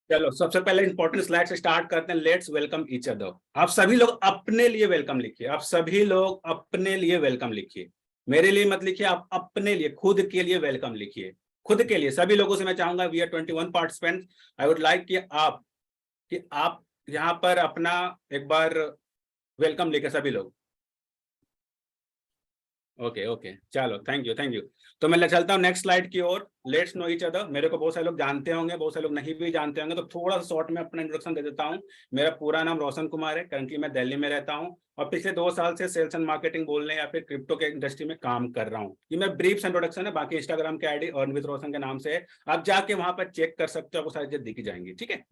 चलो सबसे पहले इंपॉर्टेंट स्लाइड से स्टार्ट करते हैं। Let's welcome each other. आप सभी लोग अपने लिए वेलकम लिखिए। आप सभी लोग अपने लिए वेलकम लिखिए। मेरे लिए मत लिखिए, आप अपने लिए, खुद के लिए वेलकम लिखिए। खुद के लिए सभी लोगों से मैं चाहूंगा, we are 21 participant. I would like कि आप यहाँ पर अपना एक बार वेलकम लिखे सभी लोग। ओके ओके, चलो थैंक यू थैंक यू। तो मैं चलता हूँ नेक्स्ट स्लाइड की ओर। Let's know each other. मेरे को बहुत सारे लोग जानते होंगे, बहुत सारे लोग नहीं भी जानते होंगे, तो थोड़ा सा शॉर्ट में अपना इंट्रोडक्शन दे देता हूँ। मेरा पूरा नाम रोशन कुमार है। करंटली मैं दिल्ली में रहता हूँ और पिछले 2 साल से सेल्स एंड मार्केटिंग बोलने या फिर क्रिप्टो के इंडस्ट्री में काम कर रहा हूँ। ये मेरा ब्रीफ इंट्रोडक्शन है। बाकी इंस्टाग्राम के आईडी अर्न विद रोशन के नाम से है, आप जाके वहां पर चेक कर सकते हो, आपको सारी चीजें दिख जाएंगी। ठीक है,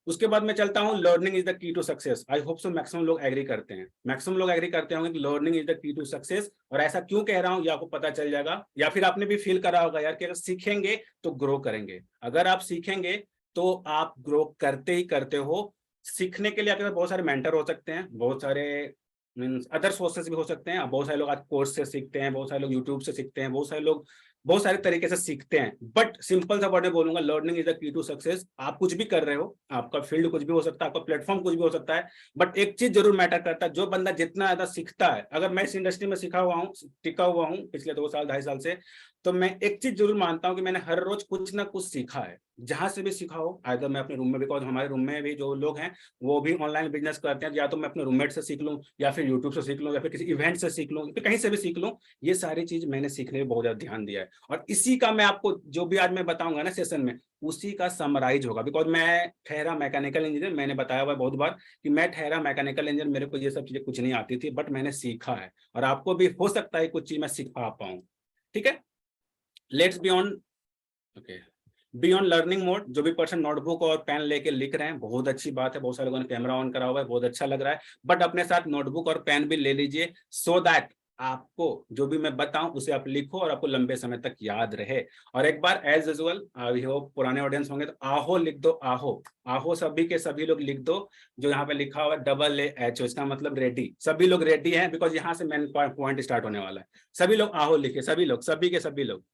उसके बाद मैं चलता हूं, learning is the key to success. I hope so maximum लोग एग्री करते हैं, मैक्सिमम लोग एग्री करते होंगे कि learning is the key to success. और ऐसा क्यों कह रहा हूं ये आपको पता चल जाएगा, या फिर आपने भी फील करा होगा यार कि अगर सीखेंगे तो ग्रो करेंगे। अगर आप सीखेंगे तो आप ग्रो करते ही करते हो। सीखने के लिए आपके पास बहुत सारे मेंटर हो सकते हैं, बहुत सारे मीन्स अदर सोर्सेस भी हो सकते हैं। बहुत सारे लोग आज कोर्स से सीखते हैं, बहुत सारे लोग यूट्यूब से सीखते हैं, बहुत सारे लोग बहुत सारे तरीके से सीखते हैं। बट सिंपल सा वर्ड में बोलूंगा, learning is the key to success. आप कुछ भी कर रहे हो, आपका फील्ड कुछ भी हो सकता है, आपका प्लेटफॉर्म कुछ भी हो सकता है, बट एक चीज जरूर मैटर करता है, जो बंदा जितना ज्यादा सीखता है। अगर मैं इस इंडस्ट्री में सीखा हुआ हूँ, टिका हुआ हूँ पिछले 2 साल 2.5 साल से, तो मैं एक चीज जरूर मानता हूँ कि मैंने हर रोज कुछ ना कुछ सीखा है, जहां से भी सीखा हो। आइदर मैं अपने रूम में, बिकॉज हमारे रूम में भी जो लोग हैं वो भी ऑनलाइन बिजनेस करते हैं, या तो मैं अपने रूममेट से सीख लूँ, या फिर यूट्यूब से सीख लूँ, या फिर किसी इवेंट से सीख लूँ, कहीं से भी सीख लूँ। ये सारी चीज मैंने सीखने में बहुत ज्यादा ध्यान दिया है, और इसी का मैं आपको जो भी आज मैं बताऊंगा ना सेशन में, उसी का समराइज होगा। बिकॉज मैं ठहरा मैकेनिकल इंजीनियर, मैंने बताया हुआ बहुत बार कि मैं ठहरा मैकेनिकल इंजीनियर, मेरे को ये सब चीजें कुछ नहीं आती थी, बट मैंने सीखा है, और आपको भी हो सकता है कुछ चीज मैं सिखा पाऊँ। ठीक है, let's be on. Okay, be on learning mode. जो भी पर्सन नोटबुक और पेन लेके लिख रहे हैं, बहुत अच्छी बात है। बहुत सारे लोगों ने कैमरा ऑन करा हुआ है, बहुत अच्छा लग रहा है। बट अपने साथ नोटबुक और पेन भी ले लीजिए, सो दैट आपको जो भी मैं बताऊं उसे आप लिखो और आपको लंबे समय तक याद रहे। और एक बार एज यूजुअल, आई होप पुराने ऑडियंस होंगे, तो आहो लिख दो। आहो, आहो सभी के सभी लोग लिख दो। जो यहाँ पे लिखा हुआ है AAHO, इसका मतलब रेडी। सभी लोग रेडी हैं, बिकॉज यहाँ से मेन पॉइंट स्टार्ट होने वाला है। सभी लोग आहो लिखे, सभी लोग, सभी के सभी लोग,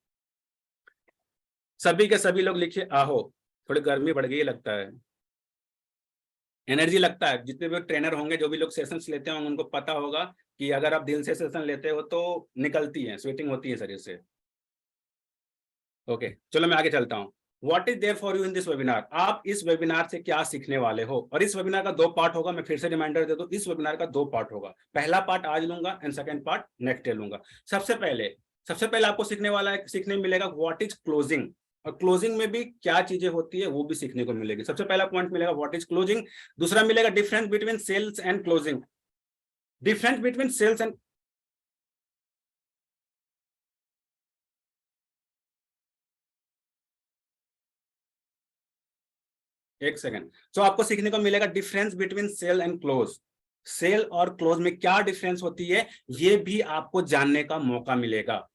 सभी के सभी लोग लिखिए आहो। थोड़ी गर्मी बढ़ गई लगता है, एनर्जी लगता है। जितने भी ट्रेनर होंगे, जो भी लोग सेशंस लेते होंगे, उनको पता होगा कि अगर आप दिल से सेशन लेते हो तो निकलती है, स्वेटिंग होती है शरीर से। ओके, चलो मैं आगे चलता हूँ। What is there for you in this webinar. आप इस वेबिनार से क्या सीखने वाले हो। और इस वेबिनार का 2 पार्ट होगा। मैं फिर से रिमाइंडर दे दूं, इस वेबिनार का 2 पार्ट होगा। पहला पार्ट आज लूंगा and second part next day लूंगा। सबसे पहले आपको सीखने मिलेगा व्हाट इज क्लोजिंग। और क्लोजिंग में भी क्या चीजें होती है वो भी सीखने को मिलेगी। सबसे पहला पॉइंट मिलेगा व्हाट इज क्लोजिंग। दूसरा मिलेगा difference between sales and closing. Difference between sales and, एक सेकंड। तो आपको सीखने को मिलेगा difference between sale and close. Sale और क्लोज में क्या डिफरेंस होती है, ये भी आपको जानने का मौका मिलेगा।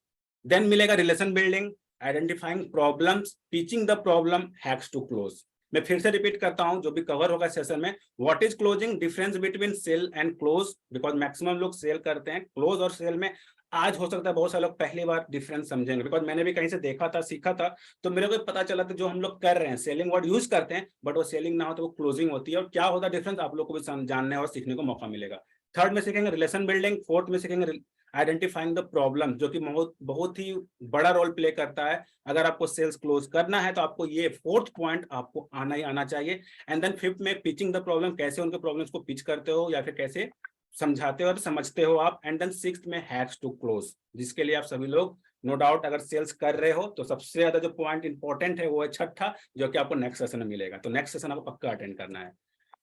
देन मिलेगा relation building, identifying problems, teaching the problem, hacks to close. मैं फिर से रिपीट करता हूं जो भी कवर होगा सेशन में। What is closing, difference between sale and close, because maximum लोग सेल करते हैं। क्लोज और सेल में आज हो सकता है बहुत सारे लोग पहली बार डिफरेंस समझेंगे, बिकॉज मैंने भी कहीं से देखा था, सीखा था, तो मेरे को पता चला था जो हम लोग कर रहे हैं सेलिंग वर्ड यूज करते हैं, बट वो सेलिंग ना हो तो वो क्लोजिंग होती है। और क्या होता है डिफरेंस, आप लोग को भी जानने और सीखने को मौका मिलेगा। थर्ड में सीखेंगे रिलेशन बिल्डिंग। फोर्थ में सीखेंगे आइडेंटिफाइंग द प्रॉब्लम, जो कि बहुत बहुत ही बड़ा रोल प्ले करता है। अगर आपको सेल्स क्लोज करना है तो आपको ये फोर्थ पॉइंट आपको आना ही आना चाहिए। एंड देन फिफ्थ में पिचिंग द प्रॉब्लम, कैसे उनके प्रॉब्लम्स को पिच करते हो या फिर कैसे समझाते हो और समझते हो आप। एंड देन सिक्स्थ में हैक्स टू क्लोज, जिसके लिए आप सभी लोग नो डाउट अगर सेल्स कर रहे हो तो सबसे ज्यादा जो पॉइंट इंपॉर्टेंट है वो है छठा, जो कि आपको नेक्स्ट सेशन में मिलेगा। तो नेक्स्ट सेशन आपको पक्का अटेंड करना है।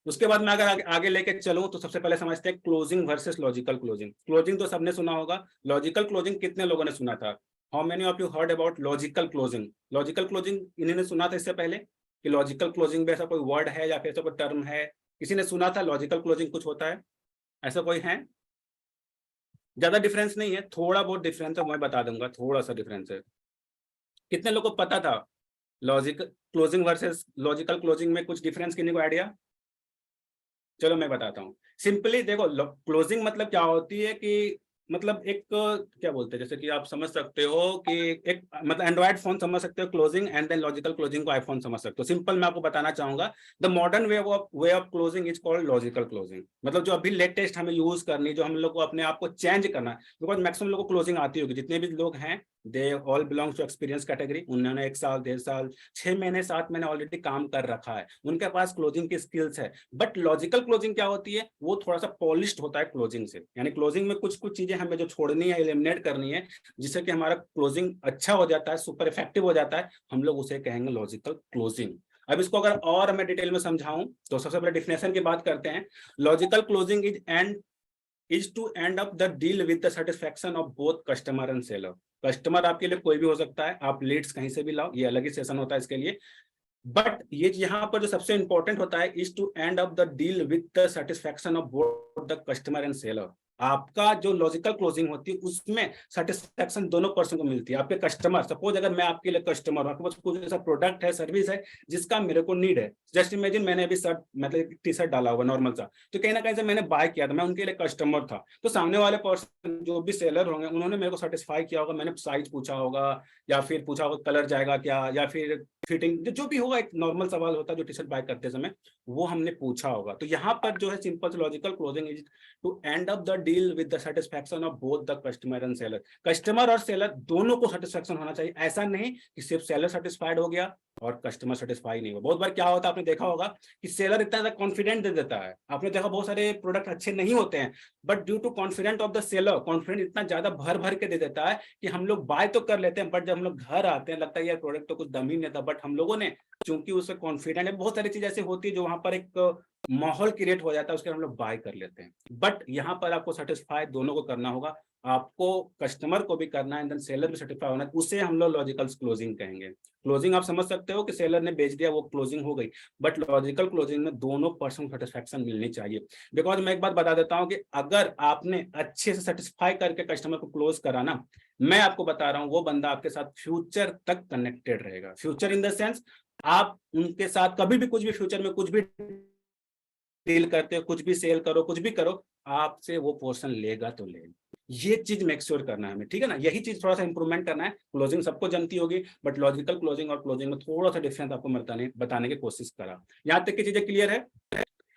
उसके बाद मैं अगर आगे लेके चलूं तो सबसे पहले समझते हैं closing versus logical closing. Closing तो सबने सुना होगा, लॉजिकल क्लोजिंग कितने लोगों ने सुना था। How many of you heard about logical closing. Logical closing इन्होंने सुना था इससे पहले कि लॉजिकल क्लोजिंग में ऐसा कोई वर्ड है या फिर ऐसा कोई टर्म है, किसी ने सुना था लॉजिकल क्लोजिंग कुछ होता है, ऐसा कोई है। ज्यादा डिफरेंस नहीं है, थोड़ा बहुत डिफरेंस है, मैं बता दूंगा, थोड़ा सा डिफरेंस है। कितने लोगों को पता था logical closing versus logical closing में कुछ डिफरेंस, किन्हीं को आइडिया। चलो मैं बताता हूँ। सिंपली देखो, क्लोजिंग मतलब क्या होती है कि मतलब एक क्या बोलते हैं, जैसे कि आप समझ सकते हो कि एक मतलब एंड्रॉइड फोन समझ सकते हो closing, and then logical closing को आईफोन समझ सकते हो। सिंपल मैं आपको बताना चाहूंगा, the modern way of closing is called logical closing. मतलब जो अभी लेटेस्ट हमें यूज करनी, जो हम लोग को अपने आप को चेंज करना है, बिकॉज मैक्सिमम लोगों को क्लोजिंग आती होगी, जितने भी लोग हैं they all belongs to experience category. उन्होंने 1 साल 1.5 साल 6 महीने 7 महीने ऑलरेडी काम कर रखा है, उनके पास क्लोजिंग की स्किल्स है। बट लॉजिकल क्लोजिंग क्या होती है, वो थोड़ा सा पॉलिश्ड होता है क्लोजिंग से, यानी क्लोजिंग में कुछ कुछ चीजें हमें जो छोड़नी है, एलिमिनेट करनी है, जिससे कि हमारा क्लोजिंग अच्छा हो जाता है, सुपर इफेक्टिव हो जाता है, हम लोग उसे कहेंगे लॉजिकल क्लोजिंग। अब इसको अगर और मैं डिटेल में समझाऊं तो सबसे पहले डिफिनेशन की बात करते हैं। Logical closing is to end up the deal with the satisfaction of both customer and seller. Customer आपके लिए कोई भी हो सकता है, आप लीड्स कहीं से भी लाओ, ये अलग ही सेशन होता है इसके लिए। बट ये यहाँ पर जो सबसे इंपॉर्टेंट होता है, is to end up the deal with the satisfaction of both the customer and seller. आपका जो लॉजिकल क्लोजिंग होती है उसमें सेटिस्फैक्शन दोनों पर्सन को मिलती है। आपके कस्टमर, सपोज अगर मैं आपके लिए कस्टमर हूं, आपके पास कुछ ऐसा प्रोडक्ट है, सर्विस है जिसका मेरे को नीड है। जस्ट इमेजिन मैंने अभी शर्ट मतलब टी शर्ट डाला हुआ नॉर्मल सा, तो कहीं ना कहीं से मैंने बाय किया था, मैं उनके लिए कस्टमर था, तो सामने वाले पर्सन जो भी सेलर होंगे उन्होंने मेरे को सेटिस्फाई किया होगा, मैंने साइज पूछा होगा, या फिर पूछा होगा कलर जाएगा क्या, या फिर फिटिंग, जो भी होगा, एक नॉर्मल सवाल होता है जो टी शर्ट बाय करते समय, वो हमने पूछा होगा। तो यहाँ पर जो है simple logical closing is to end up the deal with the satisfaction of both the customer and seller. Customer और सेलर दोनों को सेटिस्फैक्शन होना चाहिए, ऐसा नहीं कि सिर्फ सेलर सेटिस्फाइड हो गया और कस्टमर सेटिस्फाई नहीं हुआ। बहुत बार क्या होता है, आपने देखा होगा कि सेलर इतना ज्यादा कॉन्फिडेंट दे देता है, आपने देखा बहुत सारे प्रोडक्ट अच्छे नहीं होते हैं, but due to confident of the seller, confident इतना ज्यादा भर भर के दे देता है कि हम लोग बाय तो कर लेते हैं, बट जब हम लोग घर आते हैं लगता है यार प्रोडक्ट तो कुछ दम ही नहीं था, बट हम लोगों ने चूंकि उससे कॉन्फिडेंट है, बहुत सारी चीज ऐसी होती है जो वहां पर एक माहौल क्रिएट हो जाता है, उसके हम लोग बाय कर लेते हैं। बट यहाँ पर आपको सेटिस्फाई दोनों को करना होगा, आपको कस्टमर को भी करना है, एंड देन सेलर भी सेटिस्फाई होना है, उसे हम लोग लॉजिकल क्लोजिंग कहेंगे। क्लोजिंग आप समझ सकते हो कि सेलर ने बेच दिया, वो क्लोजिंग हो गई, बट लॉजिकल क्लोजिंग में दोनों पर्सन सेटिस्फैक्शन मिलनी चाहिए। बिकॉज मैं एक बात बता देता हूं कि अगर आपने अच्छे से सेटिस्फाई करके कस्टमर को क्लोज करा ना, मैं आपको बता रहा हूं वो बंदा आपके साथ फ्यूचर तक कनेक्टेड रहेगा। फ्यूचर इन द सेंस, आप उनके साथ कभी भी कुछ भी फ्यूचर में कुछ भी डील करते हो, कुछ भी सेल करो, कुछ भी करो, आपसे वो पोर्शन लेगा तो लेगा। ये चीज मेक श्योर करना है हमें, ठीक है ना। यही चीज थोड़ा सा इंप्रूवमेंट करना है। क्लोजिंग सबको जनती होगी, बट लॉजिकल क्लोजिंग और क्लोजिंग में थोड़ा सा डिफरेंस आपको बताने की कोशिश करा। यहाँ तक की चीजें क्लियर है,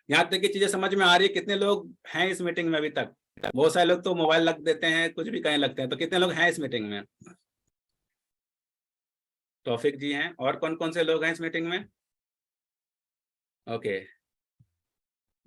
यहाँ तक की चीजें समझ में आ रही है। कितने लोग हैं इस मीटिंग में अभी तक? बहुत सारे लोग तो मोबाइल लग देते हैं, कुछ भी कहीं लगते हैं, तो कितने लोग हैं इस मीटिंग में? तौफिक जी हैं, और कौन कौन से लोग हैं इस मीटिंग में? ओके,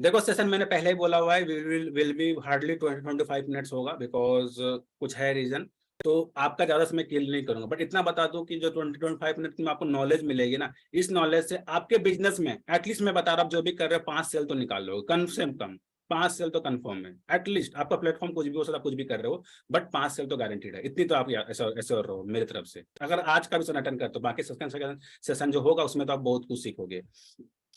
देखो सेशन मैंने पहले ही बोला हुआ है, विल बी हार्डली 20-25 मिनट्स होगा, बिकॉज कुछ है रीजन, तो आपका ज्यादा समय किल नहीं करूंगा। बट इतना बता दूं कि जो 20-25 मिनट में आपको नॉलेज मिलेगी ना, इस नॉलेज से आपके बिजनेस में एटलीस्ट, मैं बता रहा हूँ, जो भी कर रहे हो 5 सेल तो निकाल लो, कम से कम 5 सेल तो कंफर्म है एटलीस्ट। आपका प्लेटफॉर्म कुछ भी हो सकता है, कुछ भी कर रहे हो, बट 5 सेल तो गारंटीड है। इतनी तो आप ऐसे और रहो मेरी तरफ से। अगर आज का भी सेशन अटेंड करते हो, बाकी सेशन जो होगा उसमें तो आप बहुत कुछ सीखोगे।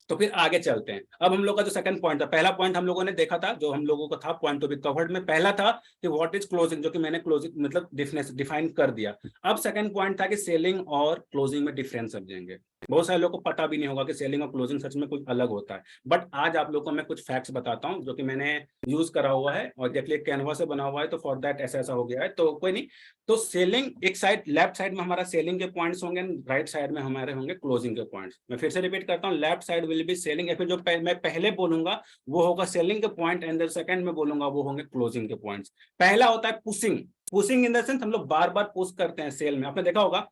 तो फिर आगे चलते हैं। अब हम लोग का जो सेकंड पॉइंट था, पहला पॉइंट हम लोगों ने देखा था, जो हम लोगों का था पॉइंट टू बी कवर्ड में, पहला था कि व्हाट इज क्लोजिंग, जो कि मैंने क्लोजिंग मतलब डिफाइन कर दिया। अब सेकंड पॉइंट था कि सेलिंग और क्लोजिंग में डिफरेंस समझेंगे। बहुत सारे लोगों को पता भी नहीं होगा कि सेलिंग और क्लोजिंग सच में कुछ अलग होता है। बट आज आप लोगों को मैं कुछ फैक्ट्स बताता हूँ जो कि मैंने यूज करा हुआ है, और देखिए कैनवा से बना हुआ है, तो फॉर दैट ऐसा ऐसा हो गया है, तो कोई नहीं। तो सेलिंग एक साइड, लेफ्ट साइड में हमारा सेलिंग के पॉइंट्स होंगे, राइट साइड में हमारे होंगे क्लोजिंग के पॉइंट्स। मैं फिर से रिपीट करता हूँ, left side will be selling, या फिर जो मैं पहले बोलूंगा वो होगा सेलिंग के पॉइंट, एंड सेकंड में बोलूंगा वो होंगे क्लोजिंग के पॉइंट्स। पहला होता है pushing. Pushing in the sense हम लोग बार बार पुश करते हैं सेल में। आपने देखा होगा,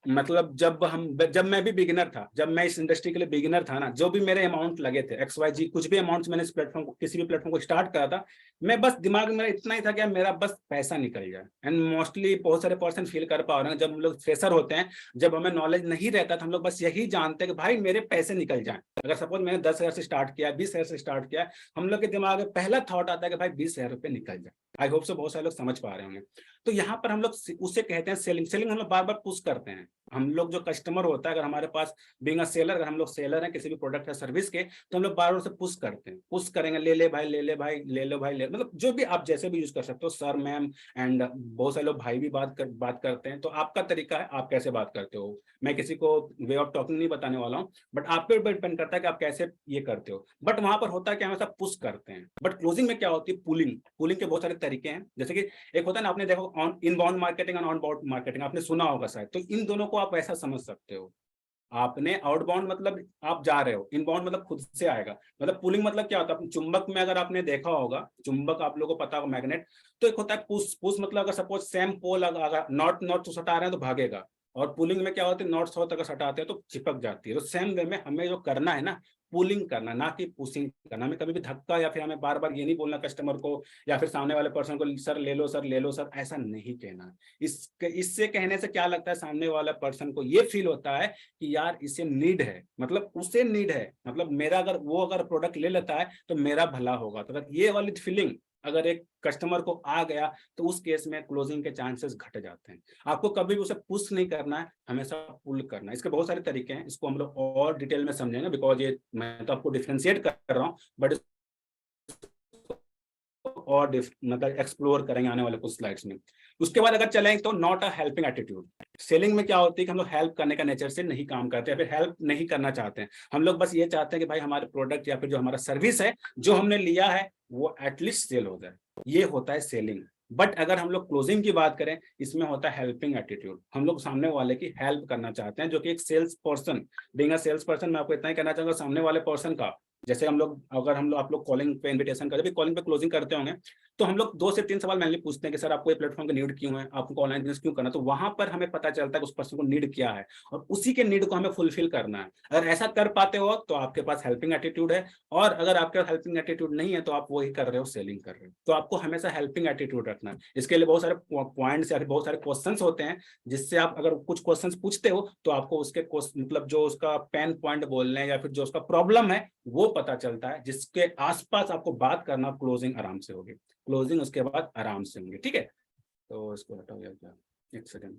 मतलब जब मैं भी बिगिनर था, जब मैं इस इंडस्ट्री के लिए बिगिनर था ना, जो भी मेरे अमाउंट लगे थे XYZ, कुछ भी अमाउंट मैंने इस प्लेटफॉर्म को, किसी भी प्लेटफॉर्म को स्टार्ट करा था, मैं बस दिमाग में इतना ही था कि मेरा बस पैसा निकल जाए। एंड मोस्टली बहुत सारे पर्सन फील कर पा रहे हैं, जब हम लोग फ्रेशर होते हैं, जब हमें नॉलेज नहीं रहता था, हम लोग बस यही जानते हैं कि भाई मेरे पैसे निकल जाए। अगर सपोज मैंने 10,000 से स्टार्ट किया, 20,000 से स्टार्ट किया, हम लोग के दिमाग में पहला थॉट आता है कि भाई 20,000 रुपये निकल जाए। आई होप सो बहुत सारे लोग समझ पा रहे होंगे। तो यहाँ पर हम लोग उसे कहते हैं सेलिंग। सेलिंग हम लोग बार बार पुश करते हैं। हम लोग जो कस्टमर होता है, अगर हमारे पास बीइंग अ सेलर, अगर हम लोग सेलर हैं किसी भी प्रोडक्ट या सर्विस के, तो हम लोग बार बार से पुश करते हैं, पुश करेंगे, ले ले भाई, ले ले भाई, ले लो भाई, ले, मतलब जो भी आप जैसे भी यूज कर सकते हो, सर मैम, एंड बहुत सारे लोग भाई भी बात करते हैं। तो आपका तरीका है, आप कैसे बात करते हो। मैं किसी को वे ऑफ टॉकिंग नहीं बताने वाला हूँ, बट आप पे डिपेंड करता है कि आप कैसे ये करते हो। बट वहां पर होता है कि हम ऐसा पुश करते हैं। बट क्लोजिंग में क्या होती है, पुलिंग। पुलिंग के बहुत सारे तरीके हैं, जैसे कि एक होता है ना, आपने देखो ऑन इनबाउंड मार्केटिंग और आउटबाउंड मार्केटिंग, आपने सुना होगा शायद, तो इन दोनों को आप ऐसा समझ सकते हो। आपने आउटबाउंड मतलब आप जा रहे हो, इनबाउंड मतलब खुद से आएगा। मतलब पुलिंग मतलब क्या होता है, चुंबक में अगर आपने देखा होगा, चुंबक आप लोगों को पता होगा, मैग्नेट, तो एक होता है पुश। पुश मतलब अगर सपोज सेम पोल अगर नॉर्थ नॉर्थ से सटा रहे हैं तो भागेगा, और पुलिंग में क्या होता है, नॉर्थ साउथ अगर सटाते हैं तो चिपक जाती है। तो सेम वे में हमें जो करना है ना, पुलिंग करना, ना कि पुशिंग करना। हमें कभी भी धक्का या फिर हमें बार बार ये नहीं बोलना कस्टमर को या फिर सामने वाले पर्सन को, सर ले लो सर, ले लो सर, ऐसा नहीं कहना। इससे कहने से क्या लगता है, सामने वाला पर्सन को ये फील होता है कि यार इसे नीड है, मतलब उसे नीड है, मतलब मेरा अगर वो अगर प्रोडक्ट ले लेता है तो मेरा भला होगा। तो अगर ये वाली फीलिंग अगर एक कस्टमर को आ गया तो उस केस में क्लोजिंग के चांसेस घट जाते हैं। आपको कभी भी उसे पुश नहीं करना है, हमेशा पुल करना है। इसके बहुत सारे तरीके हैं, इसको हम लोग और डिटेल में समझेंगे, बिकॉज ये मैं तो आपको डिफ्रेंशिएट कर रहा हूँ, बट और मतलब एक्सप्लोर करेंगे आने वाले कुछ स्लाइड्स में। उसके बाद अगर चलें तो not a helping attitude. Selling में क्या होती है कि हम लोग हेल्प करने का नेचर से नहीं काम करते या फिर हेल्प नहीं करना चाहते हैं। हम लोग बस ये चाहते हैं कि भाई हमारे प्रोडक्ट या फिर जो हमारा सर्विस है जो हमने लिया है वो एटलीस्ट सेल हो जाए, ये होता है सेलिंग। बट अगर हम लोग क्लोजिंग की बात करें, इसमें होता है हेल्पिंग एटीट्यूड। हम लोग सामने वाले की हेल्प करना चाहते हैं, जो कि एक sales person, being a sales person, मैं आपको इतना ही कहना चाहूंगा, सामने वाले पर्सन का, जैसे हम लोग अगर हम लोग आप लोग कॉलिंग पे इन्विटेशन करते, कॉलिंग पे क्लोजिंग करते होंगे, तो हम लोग 2 से 3 सवाल मेनली पूछते हैं कि सर आपको ये प्लेटफॉर्म का नीड क्यों है, आपको ऑनलाइन बिजनेस क्यों करना है। तो वहां पर हमें पता चलता है कि उस पर्सन को नीड क्या है और उसी के नीड को हमें फुलफिल करना है। अगर ऐसा कर पाते हो तो आपके पास हेल्पिंग एटीट्यूड है, और अगर आपके पास हेल्पिंग एटीट्यूड नहीं है तो आप वही कर रहे हो, सेलिंग कर रहे हो। तो आपको हमेशा हेल्पिंग एटीट्यूड रखना है। इसके लिए बहुत सारे पॉइंट्स या फिर बहुत सारे क्वेश्चंस होते हैं, जिससे आप अगर कुछ क्वेश्चंस पूछते हो तो आपको उसके मतलब जो उसका पेन पॉइंट बोलने हैं या फिर जो उसका प्रॉब्लम है वो पता चलता है, जिसके आसपास आपको बात करना, क्लोजिंग आराम से होगी। क्लोजिंग उसके बाद आराम से होंगे, ठीक है। तो इसको हटाओ यार, क्या एक सेकंड।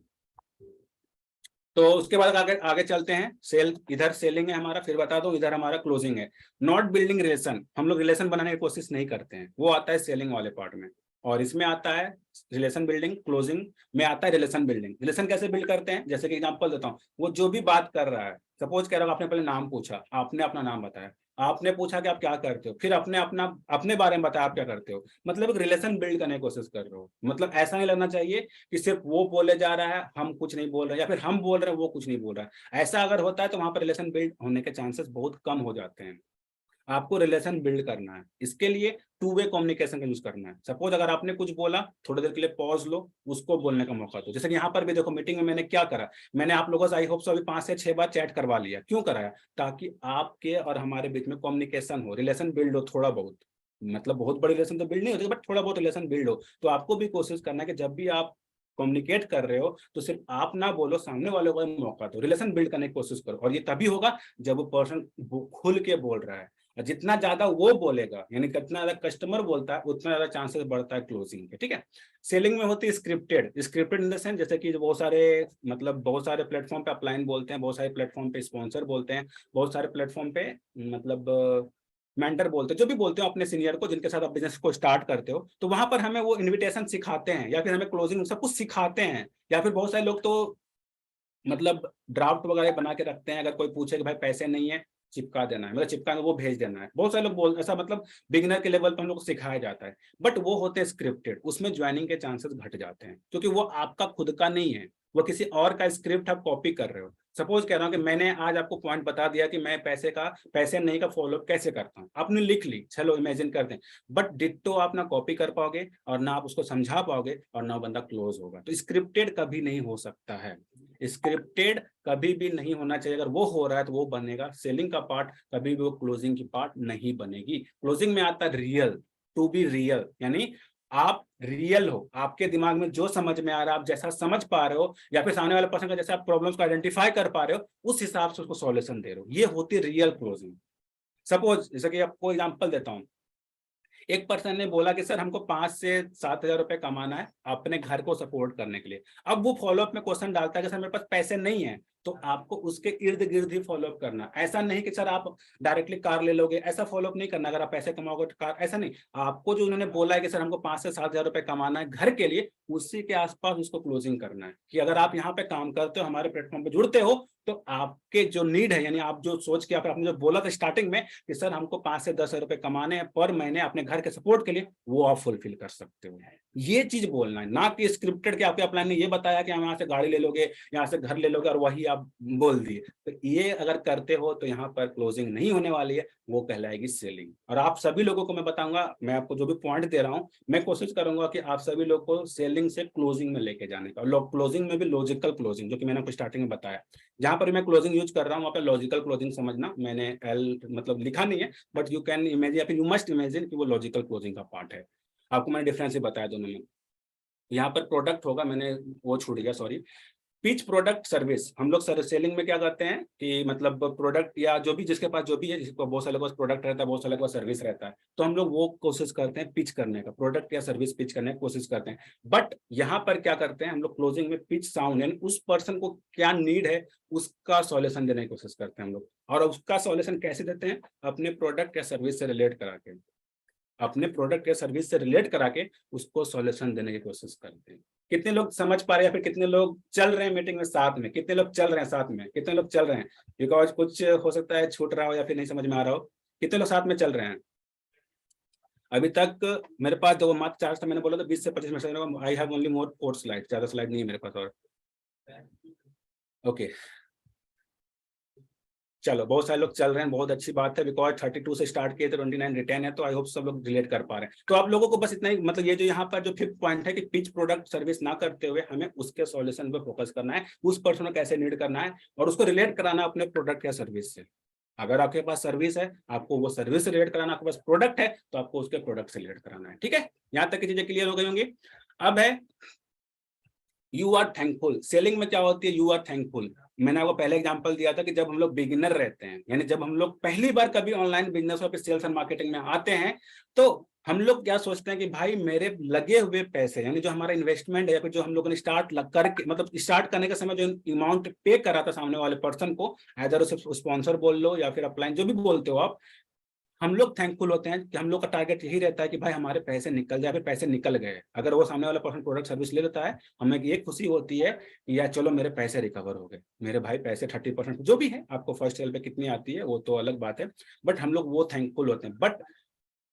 तो उसके बाद आगे आगे चलते हैं। सेल, इधर सेलिंग है हमारा, फिर बता दो इधर हमारा क्लोजिंग है। नॉट बिल्डिंग रिलेशन, हम लोग रिलेशन बनाने की कोशिश नहीं करते हैं, वो आता है सेलिंग वाले पार्ट में। और इसमें आता है रिलेशन बिल्डिंग, क्लोजिंग में आता है रिलेशन बिल्डिंग। रिलेशन कैसे बिल्ड करते हैं, जैसे कि एग्जांपल देता हूँ, वो जो भी बात कर रहा है, सपोज कह रहा हूँ, आपने पहले नाम पूछा, आपने अपना नाम बताया, आपने पूछा कि आप क्या करते हो, फिर अपने अपना अपने बारे में बताया आप क्या करते हो, मतलब एक रिलेशन बिल्ड करने की कोशिश कर रहे हो। मतलब ऐसा नहीं लगना चाहिए कि सिर्फ वो बोले जा रहा है, हम कुछ नहीं बोल रहे, या फिर हम बोल रहे हैं वो कुछ नहीं बोल रहा है। ऐसा अगर होता है तो वहां पर रिलेशन बिल्ड होने के चांसेस बहुत कम हो जाते हैं। आपको रिलेशन बिल्ड करना है, इसके लिए टू वे कम्युनिकेशन का यूज करना है। सपोज अगर आपने कुछ बोला, थोड़ी देर के लिए पॉज लो, उसको बोलने का मौका दो। जैसे कि यहाँ पर भी देखो, मीटिंग में मैंने क्या करा, मैंने आप लोगों से आई होप सो अभी 5 से 6 बार चैट करवा लिया। क्यों कराया, ताकि आपके और हमारे बीच में कम्युनिकेशन हो, रिलेशन बिल्ड हो थोड़ा बहुत। मतलब बहुत बड़ी रिलेशन तो बिल्ड नहीं होती, बट थोड़ा बहुत रिलेशन बिल्ड हो। तो आपको भी कोशिश करना है कि जब भी आप कम्युनिकेट कर रहे हो तो सिर्फ आप ना बोलो, सामने वाले को मौका दो, रिलेशन बिल्ड करने की कोशिश करो। और ये तभी होगा जब वो पर्सन खुल के बोल रहा है। जितना ज्यादा वो बोलेगा, यानी कितना ज्यादा कस्टमर बोलता है, उतना ज्यादा चांसेस बढ़ता है क्लोजिंग के, ठीक है। सेलिंग में होती है scripted. Scripted in the sense, जैसे कि बहुत सारे, मतलब बहुत सारे प्लेटफॉर्म पे अपलाइन बोलते हैं, बहुत सारे प्लेटफॉर्म पे स्पॉन्सर बोलते हैं, बहुत सारे प्लेटफॉर्म पे मतलब मेंटर बोलते हैं, जो भी बोलते हो अपने सीनियर को जिनके साथ आप बिजनेस को स्टार्ट करते हो, तो वहां पर हमें वो इन्विटेशन सिखाते हैं या फिर हमें क्लोजिंग सब कुछ सिखाते हैं। या फिर बहुत सारे लोग तो मतलब ड्राफ्ट वगैरह बना के रखते हैं, अगर कोई पूछे कि भाई पैसे नहीं है, चिपका देना है, मतलब चिपका वो भेज देना है। बहुत सारे लोग बोल ऐसा, मतलब बिगिनर के लेवल पर हम लोग को सिखाया जाता है, बट वो होते हैं स्क्रिप्टेड, उसमें ज्वाइनिंग के चांसेस घट जाते हैं, क्योंकि वो आपका खुद का नहीं है, वो किसी और का स्क्रिप्ट आप कॉपी कर रहे हो। सपोज कह रहा हूँ कि मैंने आज आपको पॉइंट बता दिया कि मैं पैसे नहीं का फॉलोअप कैसे करता हूँ, आपने लिख ली, चलो इमेजिन करते हैं, बट डिट्टो आप ना कॉपी कर पाओगे और ना आप उसको समझा पाओगे और ना बंदा क्लोज होगा। तो स्क्रिप्टेड कभी नहीं हो सकता है, स्क्रिप्टेड कभी भी नहीं होना चाहिए। अगर वो हो रहा है तो वो बनेगा सेलिंग का पार्ट, कभी भी वो क्लोजिंग की पार्ट नहीं बनेगी। क्लोजिंग में आता है रियल, टू बी रियल, यानी आप रियल हो, आपके दिमाग में जो समझ में आ रहा है, आप जैसा समझ पा रहे हो, या फिर सामने वाले पर्सन का जैसे आप प्रॉब्लम्स को आइडेंटिफाई कर पा रहे हो, उस हिसाब से उसको सॉल्यूशन दे रहे हो, ये होती है रियल क्लोजिंग। सपोज जैसे कि आपको एग्जांपल देता हूं, एक पर्सन ने बोला कि सर हमको 5 से 7 हजार रुपए कमाना है अपने घर को सपोर्ट करने के लिए। अब वो फॉलोअप में क्वेश्चन डालता है कि सर मेरे पास पैसे नहीं है, तो आपको उसके इर्द गिर्द ही फॉलोअप करना। ऐसा नहीं कि सर आप डायरेक्टली कार ले लोगे, ऐसा फॉलोअप नहीं करना। अगर आप पैसे कमाओगे तो कार, ऐसा नहीं। आपको जो उन्होंने बोला है कि सर हमको 5 से 7 हजार रुपए कमाना है घर के लिए, उसी के आसपास उसको क्लोजिंग करना है। कि अगर आप यहाँ पे काम करते हो, हमारे प्लेटफॉर्म पे जुड़ते हो, तो आपके जो नीड है, यानी आप जो सोच के आपने जो बोला था स्टार्टिंग में कि सर हमको 5 से 10 हजार रुपए कमाने हैं पर महीने अपने घर के सपोर्ट के लिए, वो आप फुलफिल कर सकते हो। ये चीज बोलना है, ना कि स्क्रिप्टेड कि आपके अपलाइन ने ये बताया कि हम यहाँ से गाड़ी ले लोगे, यहाँ से घर ले लोगे और वही आप बोल दिए। तो ये अगर करते हो तो यहाँ पर क्लोजिंग नहीं होने वाली है, वो कहलाएगी सेलिंग। और आप सभी लोगों को मैं बताऊंगा, मैं आपको जो भी पॉइंट दे रहा हूँ, मैं कोशिश करूंगा कि आप सभी लोग को सेलिंग से क्लोजिंग में लेके जाने का। क्लोजिंग में भी लॉजिकल क्लोजिंग, जो कि मैंने आपको स्टार्टिंग में बताया। जहां पर मैं क्लोजिंग यूज कर रहा हूँ वहाँ पे लॉजिकल क्लोजिंग समझना, मैंने एल मतलब लिखा नहीं है, बट यू कैन इमेजिन या फिर यू मस्ट इमेजिन कि वो लॉजिकल क्लोजिंग का पार्ट है। आपको मैंने डिफरेंस ही बताया दोनों में। यहाँ पर प्रोडक्ट होगा, मैंने वो छूट गया, सॉरी। Pitch, product, service. हम लोग सर सेलिंग में क्या करते हैं कि मतलब प्रोडक्ट या जो भी जिसके पास जो भी है, जिसको बहुत सारे के पास प्रोडक्ट रहता है, बहुत सारे के पास सर्विस रहता है, तो हम लोग वो कोशिश करते हैं पिच करने का, प्रोडक्ट या सर्विस पिच करने की कोशिश करते हैं। बट यहाँ पर क्या करते हैं हम लोग क्लोजिंग में, पिच साउंड यानी उस पर्सन को क्या नीड है उसका सॉल्यूशन देने की कोशिश करते हैं हम लोग। और उसका सॉल्यूशन कैसे देते हैं? अपने प्रोडक्ट या सर्विस से रिलेट करा के, अपने प्रोडक्ट या सर्विस से रिलेट करा के उसको सॉल्यूशन देने की कोशिश करते हैं। कितने लोग समझ पा रहे हैं, या फिर कितने लोग चल रहे हैं मीटिंग में साथ में? कितने लोग चल रहे हैं साथ में? कितने लोग चल रहे हैं? बिकॉज कुछ हो सकता है छूट रहा हो या फिर नहीं समझ में आ रहा हो। कितने लोग साथ में चल रहे हैं? अभी तक मेरे पास जो मार्क चार्ज था, मैंने बोला था 20 से 25 minute. I have only more 4 slide, ज्यादा स्लाइड नहीं है मेरे पास। और ओके, चलो बहुत सारे लोग चल रहे हैं, बहुत अच्छी बात है। बिकॉज 32 से स्टार्ट किए थे, 29 रिटर्न है, तो आई होप सब लोग रिलेट कर पा रहे हैं। तो आप लोगों को बस इतना ही, मतलब ये जो यहाँ पर जो 5th पॉइंट है कि पिच, प्रोडक्ट, सर्विस ना करते हुए हमें उसके सॉल्यूशन पे फोकस करना है, उस पर्सन को कैसे नीड करना है और उसको रिलेट कराना अपने प्रोडक्ट या सर्विस से। अगर आपके पास सर्विस है, आपको वो सर्विस से रिलेट कराना, आपके पास प्रोडक्ट है तो आपको उसके प्रोडक्ट से रिलेट कराना है। ठीक है, यहाँ तक की चीजें क्लियर हो गई होंगी। अब है यू आर थैंकफुल। सेलिंग में क्या होती है? You are thankful. मैंने आपको पहले एग्जांपल दिया था कि जब हम लोग बिगिनर रहते हैं, यानी जब हम लोग पहली बार कभी ऑनलाइन बिजनेस और सेल्स एंड मार्केटिंग में आते हैं, तो हम लोग क्या सोचते हैं कि भाई मेरे लगे हुए पैसे, यानी जो हमारा इन्वेस्टमेंट है या फिर जो हम लोगों ने स्टार्ट करके, मतलब स्टार्ट करने के समय जो अमाउंट पे करा था सामने वाले पर्सन को, इधर उसे स्पॉन्सर बोल लो या फिर अपलाइन, जो भी बोलते हो आप, हम लोग थैंकफुल होते हैं कि हम लोग का टारगेट यही रहता है कि भाई हमारे पैसे निकल जाए, फिर पैसे निकल गए। अगर वो सामने वाला पर्सन प्रोडक्ट सर्विस ले लेता है, हमें ये खुशी होती है कि यार चलो मेरे पैसे रिकवर हो गए, मेरे भाई पैसे 30% जो भी है, आपको फर्स्ट सेल पे कितनी आती है वो तो अलग बात है, बट हम लोग वो थैंकफुल होते हैं। बट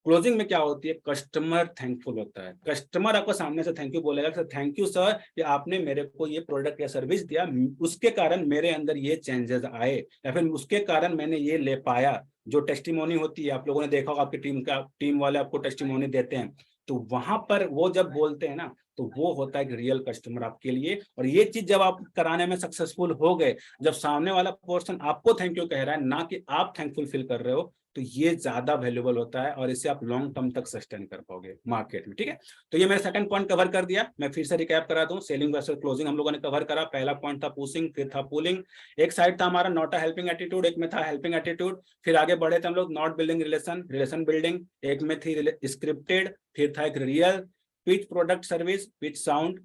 क्लोजिंग में क्या होती है? कस्टमर थैंकफुल होता है। कस्टमर आपको सामने से थैंक यू बोलेगा, सर थैंक यू सर कि आपने मेरे को ये प्रोडक्ट या सर्विस दिया, उसके कारण मेरे अंदर ये चेंजेस आए, या फिर उसके कारण मैंने ये ले पाया। जो टेस्टिमोनी होती है, आप लोगों ने देखा होगा, आपकी टीम वाले आपको टेस्टिमोनी देते हैं, तो वहां पर वो जब बोलते हैं ना, तो वो होता है रियल कस्टमर आपके लिए। और ये चीज जब आप कराने में सक्सेसफुल हो गए, जब सामने वाला पर्सन आपको थैंक यू कह रहा है, ना कि आप थैंकफुल फील कर रहे हो, तो ये ज्यादा वैल्यूएबल होता है और इससे आप लॉन्ग टर्म तक सस्टेन कर पाओगे मार्केट में। ठीक है, तो ये मैंने सेकंड पॉइंट कवर कर दिया। मैं फिर से रिकैप करा दूं, सेलिंग वर्सेस क्लोजिंग हम लोगों ने कवर करा। पहला पॉइंट था पुशिंग, फिर था पुलिंग। एक साइड था हमारा नॉट अ हेल्पिंग एटीट्यूड, एक में था हेल्पिंग एटीट्यूड। फिर आगे बढ़े थे हम लोग not building relation, relation building. एक में थी स्क्रिप्टेड, फिर था एक real, pitch, product, service, pitch, sound.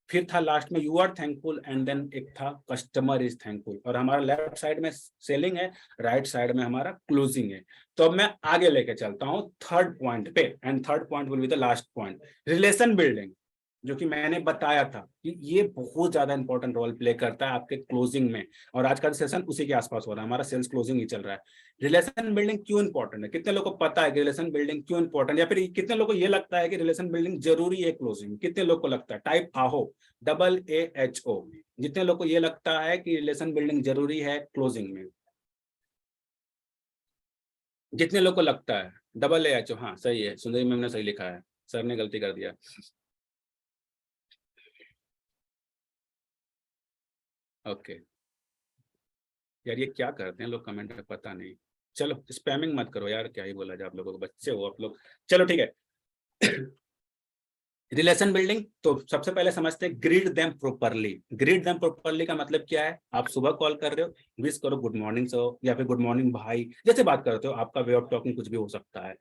फिर था लास्ट में you are thankful, and then एक था कस्टमर इज थैंकफुल। और हमारा लेफ्ट साइड में सेलिंग है, राइट साइड में हमारा क्लोजिंग है। तो अब मैं आगे लेके चलता हूं थर्ड पॉइंट पे, and third point will be the last point, relation building, जो कि मैंने बताया था कि ये बहुत ज्यादा इंपॉर्टेंट रोल प्ले करता है आपके क्लोजिंग में। और आज का सेशन उसी के आसपास हो रहा है, हमारा सेल्स क्लोजिंग ही चल रहा है। रिलेशन बिल्डिंग क्यों इंपॉर्टेंट है? कितने लोगों को पता है कि रिलेशन बिल्डिंग क्यों इंपॉर्टेंट, या फिर कितने लोगों को ये लगता है कि रिलेशन बिल्डिंग जरूरी है क्लोजिंग? कितने लोग को लगता है? टाइप आहो, AAHO। जितने लोग को ये लगता है कि रिलेशन बिल्डिंग जरूरी है क्लोजिंग में, जितने लोग को लगता है AAHO। हाँ सही है, सुंदरी मैम ने सही लिखा है, सर ने गलती कर दिया। ओके यार, ये क्या करते हैं लोग कमेंट में, पता नहीं। चलो स्पैमिंग मत करो यार, क्या ही बोला जाए, आप लोगों को बच्चे हो आप लोग। चलो ठीक है। रिलेशन बिल्डिंग, तो सबसे पहले समझते हैं greet them properly. Greet them properly का मतलब क्या है? आप सुबह कॉल कर रहे हो, विश करो गुड मॉर्निंग सर, या फिर गुड मॉर्निंग भाई, जैसे बात करते हो, आपका वे ऑफ टॉकिंग कुछ भी हो सकता है।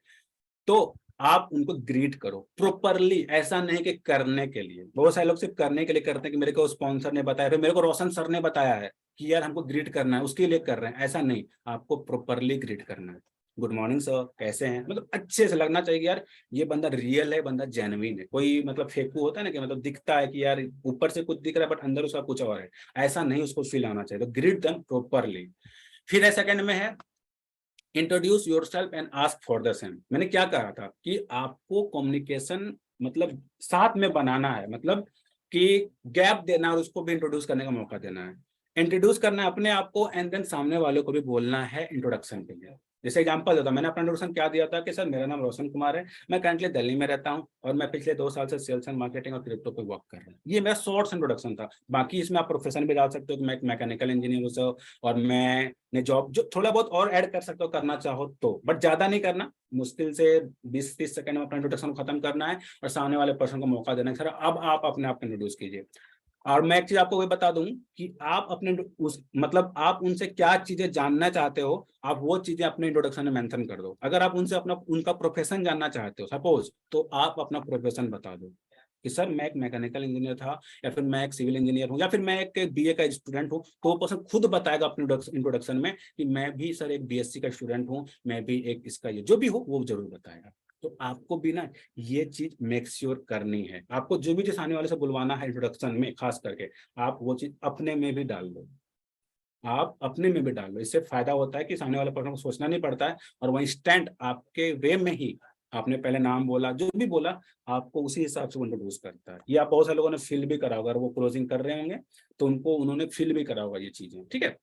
तो आप उनको ग्रीट करो प्रॉपरली, ऐसा नहीं कि करने के लिए। बहुत सारे लोग सिर्फ करने के लिए करते हैं कि मेरे को स्पॉन्सर ने बताया, फिर मेरे को रोशन सर ने बताया है। कि यार हमको ग्रीट करना है उसके लिए कर रहे हैं, ऐसा नहीं, आपको प्रॉपरली ग्रीट करना है। गुड मॉर्निंग सर, कैसे हैं, मतलब अच्छे से लगना चाहिए यार ये बंदा रियल है, बंदा जेन्युइन है। कोई मतलब फेकू होता है ना कि मतलब दिखता है कि यार ऊपर से कुछ दिख रहा है बट अंदर उसका कुछ और है, ऐसा नहीं, उसको फील आना चाहिए। तो ग्रीट देम प्रॉपरली। फिर है सेकंड में है introduce yourself and ask for the same. मैंने क्या कहा था कि आपको कम्युनिकेशन मतलब साथ में बनाना है, मतलब कि गैप देना और उसको भी इंट्रोड्यूस करने का मौका देना है। इंट्रोड्यूस करना है अपने आप को एंड देन सामने वालों को भी बोलना है इंट्रोडक्शन के लिए। जैसे एग्जांपल देता, मैंने अपना इंट्रोडक्शन क्या दिया था कि सर मेरा नाम रोशन कुमार है, मैं करंटली दिल्ली में रहता हूँ और मैं पिछले 2 साल से सेल्स एंड मार्केटिंग और क्रिप्टो पे वर्क कर रहा हूँ। ये मेरा शॉर्ट्स इंट्रोडक्शन था। बाकी इसमें आप प्रोफेशन भी डाल सकते हो कि मैं एक मैकेनिकल इंजीनियर हूँ सर, और मैं जॉब जो थोड़ा बहुत और ऐड कर सकते हो करना चाहो तो, बट ज्यादा नहीं करना। मुश्किल से 20-30 सेकंड में अपना इंट्रोडक्शन खत्म करना है और सामने वाले पर्सन को मौका देना है सर अब आप अपने आप को इंट्रोड्यूस कीजिए। और मैं एक चीज आपको वही बता दूं कि आप अपने उस मतलब आप उनसे क्या चीजें जानना चाहते हो, आप वो चीजें अपने इंट्रोडक्शन में मेंशन कर दो। अगर आप उनसे अपना उनका प्रोफेशन जानना चाहते हो सपोज, तो आप अपना प्रोफेशन बता दो कि सर मैं एक मैकेनिकल इंजीनियर था, या फिर मैं एक सिविल इंजीनियर हूँ, या फिर मैं एक बीए का स्टूडेंट हूँ। तो वो पर्सन खुद बताएगा अपने इंट्रोडक्शन में कि मैं भी सर एक बीएससी का स्टूडेंट हूँ, मैं भी एक इसका ये जो भी हो वो जरूर बताएगा। तो आपको भी ना ये चीज मेक श्योर करनी है। आपको जो भी चीज आने वाले से बुलवाना है इंट्रोडक्शन में खास करके, आप वो चीज अपने में भी डाल दो। आप अपने में भी डाल दो, इससे फायदा होता है कि सामने वाले पर्सन को सोचना नहीं पड़ता है, और वो इंस्टेंट आपके वे में ही, आपने पहले नाम बोला जो भी बोला, आपको उसी हिसाब से वो इंट्रोड्यूस करता है। ये आप बहुत सारे लोगों ने फील भी करा होगा, अगर वो क्लोजिंग कर रहे होंगे तो उनको उन्होंने फील भी करा होगा ये चीजें। ठीक है,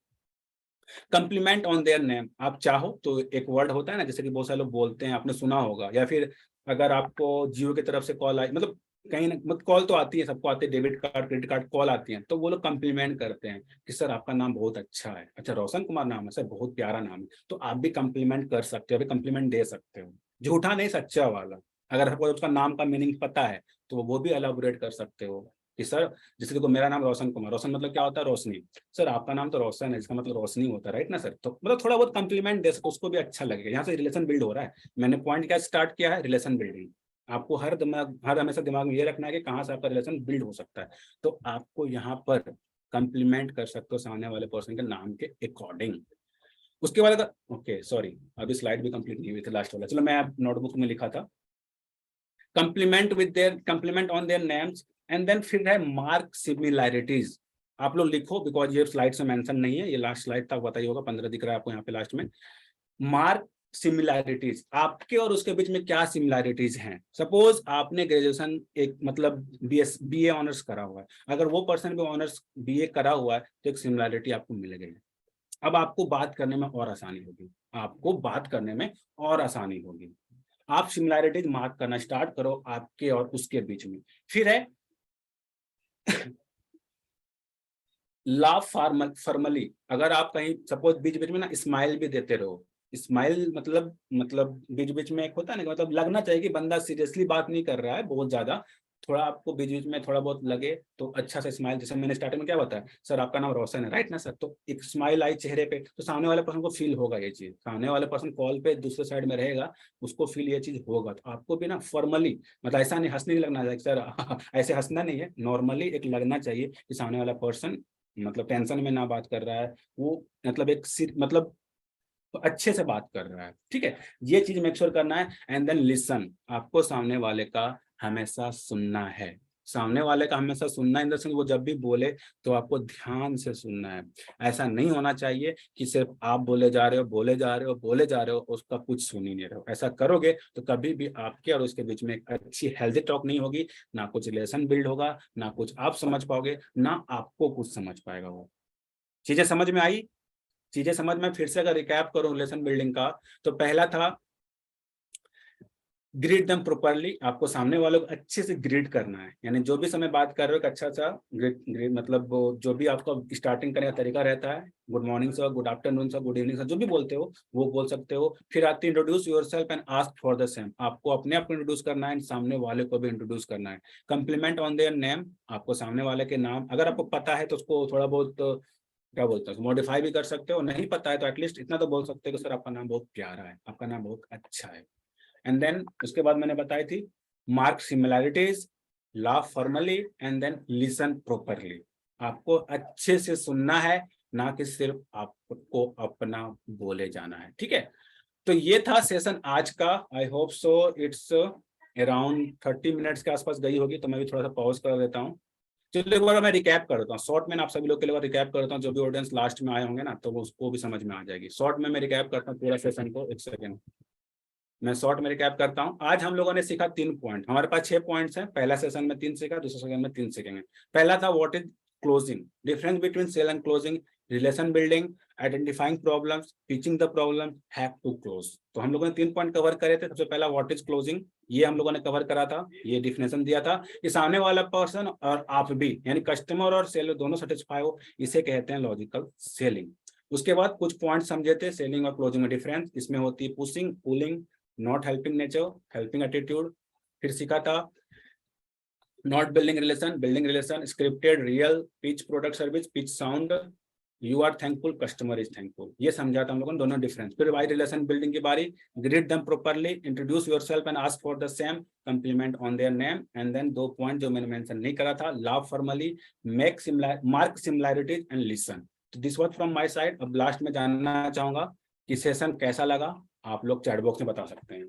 कंप्लीमेंट ऑन देयर नेम। आप चाहो तो एक वर्ड होता है ना, जैसे कि बहुत सारे लोग बोलते हैं, आपने सुना होगा, या फिर अगर आपको जियो की तरफ से कॉल आई, मतलब कहीं ना मतलब कॉल तो आती है, सबको आती है, debit card credit card call आती है, तो वो लोग कम्प्लीमेंट करते हैं कि सर आपका नाम बहुत अच्छा है, अच्छा रोशन कुमार नाम है सर, बहुत प्यारा नाम है। तो आप भी कम्प्लीमेंट कर सकते हो, अभी कम्प्लीमेंट दे सकते हो, झूठा नहीं सच्चा वाला। अगर आपको उसका नाम का मीनिंग पता है तो वो भी एलाबोरेट कर सकते हो कि सर, जैसे देखो मेरा नाम रोशन कुमार, रोशन मतलब क्या होता है, रोशनी। सर आपका नाम तो रोशन है, इसका मतलब रोशनी होता है, राइट ना सर। तो मतलब थोड़ा बहुत कम्प्लीमेंट दे सको, उसको भी अच्छा लगेगा। यहाँ से रिलेशन बिल्ड हो रहा है। मैंने पॉइंट क्या स्टार्ट किया है, रिलेशन बिल्डिंग। आपको हर हमेशा दिमाग में ये रखना है कि कहाँ से आपका रिलेशन बिल्ड हो सकता है। तो आपको यहाँ पर कंप्लीमेंट कर सकते हो सामने वाले पर्सन के नाम के अकॉर्डिंग। उसके बाद ओके सॉरी, अभी स्लाइड भी कंप्लीट नहीं हुई थी लास्ट वाला, चलो मैं नोटबुक में लिखा था compliment on their names and then फिर है मार्क सिमिलैरिटीज। आप लोग लिखो बिकॉज ये स्लाइड से मेंशन नहीं है, ये लास्ट स्लाइड तक बताइए होगा, 15 दिख रहा है आपको यहाँ पे लास्ट में। मार्क सिमिलैरिटीज, आपके और उसके बीच में क्या सिमिलैरिटीज हैं। सपोज आपने ग्रेजुएशन एक मतलब बीए ऑनर्स करा हुआ है, अगर वो पर्सन भी ऑनर्स बीए करा हुआ है तो एक सिमिलैरिटी आपको मिलेगी। अब आपको बात करने में और आसानी होगी, आपको बात करने में और आसानी होगी। आप सिमिलैरिटीज मार्क करना स्टार्ट करो आपके और उसके बीच में। फिर है लाफ फॉर्मली। अगर आप कहीं सपोज बीच बीच में ना स्माइल भी देते रहो। स्माइल मतलब बीच बीच में एक होता है ना, मतलब लगना चाहिए कि बंदा सीरियसली बात नहीं कर रहा है बहुत ज्यादा, थोड़ा आपको बीच बीच में थोड़ा बहुत लगे तो अच्छा से स्माइल। जैसे मैंने स्टार्टिंग में क्या बताया, सर आपका नाम रोशन है, राइट ना सर, तो एक स्माइल आई चेहरे पे, तो सामने वाले पर्सन को फील होगा ये चीज, सामने वाले पर्सन कॉल पे दूसरे साइड में रहेगा, उसको फील ये चीज होगा। तो आपको भी ना फॉर्मली, मतलब ऐसा नहीं, हंसने नहीं लगना चाहिए सर ऐसे हंसना नहीं है, नॉर्मली एक लगना चाहिए कि सामने वाला पर्सन मतलब टेंशन में ना बात कर रहा है, वो मतलब एक मतलब अच्छे से बात कर रहा है। ठीक है, ये चीज मेक श्योर करना है। एंड देन लिसन, आपको सामने वाले का हमेशा सुनना है। सामने वाले का हमेशा सुनना इन द सेंस, वो जब भी बोले तो आपको ध्यान से सुनना है। ऐसा नहीं होना चाहिए कि सिर्फ आप बोले जा रहे हो बोले जा रहे हो बोले जा रहे हो, उसका कुछ सुन ही नहीं रहे हो। ऐसा करोगे तो कभी भी आपके और उसके बीच में एक अच्छी हेल्दी टॉक नहीं होगी, ना कुछ रिलेशन बिल्ड होगा, ना कुछ आप समझ पाओगे, ना आपको कुछ समझ पाएगा वो। चीजें समझ में आई? चीजें समझ में फिर से अगर रिकैप करूं रिलेशन बिल्डिंग का, तो पहला था ग्रीट देम प्रॉपरली। आपको सामने वालों को अच्छे से ग्रीट करना है, यानी जो भी समय बात कर रहे हो अच्छा सा ग्रीट ग्रीट मतलब वो जो भी आपका स्टार्टिंग करने का तरीका रहता है, good morning sir, good afternoon sir, good evening sir, जो भी बोलते हो वो बोल सकते हो। फिर आती है introduce yourself and ask for the same. आपको अपने आप को इंट्रोड्यूस करना है, सामने वाले को भी इंट्रोड्यूस करना है। कंप्लीमेंट ऑन देयर नेम, आपको सामने वाले के नाम अगर आपको पता है तो उसको थोड़ा बहुत क्या बोलते हैं मॉडिफाई भी कर सकते हो, नहीं पता है तो एटलीस्ट इतना तो बोल सकते हो कि सर आपका नाम बहुत प्यारा है, आपका नाम बहुत अच्छा है। एंड देन उसके बाद मैंने बताई थी mark similarities, laugh formally and then listen properly. आपको अच्छे से सुनना है, ना कि सिर्फ आपको अपना बोले जाना है। ठीक है, तो ये था सेशन आज का। आई hope so it's around 30 minutes के आसपास गई होगी, तो मैं भी थोड़ा सा पॉज कर देता हूँ। चलिए एक बार मैं रिकैप कर देता हूँ शॉर्ट में, आप सभी लोग के लिए रिकैप कर देता हूँ, जो भी ऑडियंस लास्ट में आए होंगे ना, तो वो उसको भी समझ में आ जाएगी। शॉर्ट में मैं रिकैप करता हूँ पूरा सेशन को। एक सेकेंड, मैं शॉर्ट में रिकैप करता हूँ। आज हम लोगों ने सीखा 3 पॉइंट, हमारे पास 6 पॉइंट्स हैं। पहला सेशन में 3 सीखा, दूसरे सेशन में 3 सीखेंगे। पहला था what is closing, difference between sale and closing, relation building, identifying problems, pitching the problem, have to close. तो हम लोगों ने 3 पॉइंट कवर करे थे। सबसे पहला व्हाट इज क्लोजिंग, ये हम लोगों ने कवर करा था, ये डिफिनेशन दिया था कि सामने वाला पर्सन और आप भी, यानी कस्टमर और सेलर दोनों सेटिस्फाई हो, इसे कहते हैं लॉजिकल सेलिंग। उसके बाद कुछ पॉइंट समझे थे सेलिंग और क्लोजिंग में डिफरेंस, इसमें होती है pushing, pulling, not helping nature, helping attitude. फिर सीखा था not building relation, building relation, scripted, real, pitch, product service, pitch sound, you are thankful, customer is thankful. ये समझा था हम लोगों ने दोनों डिफरेंस। फिर वाई रिलेशन बिल्डिंग की बारी, greet them properly, introduce yourself and ask for the same, compliment on their name, and then 2 point जो मैंने मेंशन नहीं करा था, love formally, make mark similarities and listen. तो this was from my side. अब last में जानना चाहूंगा कि सेशन कैसा लगा, आप लोग चैट बॉक्स में बता सकते हैं।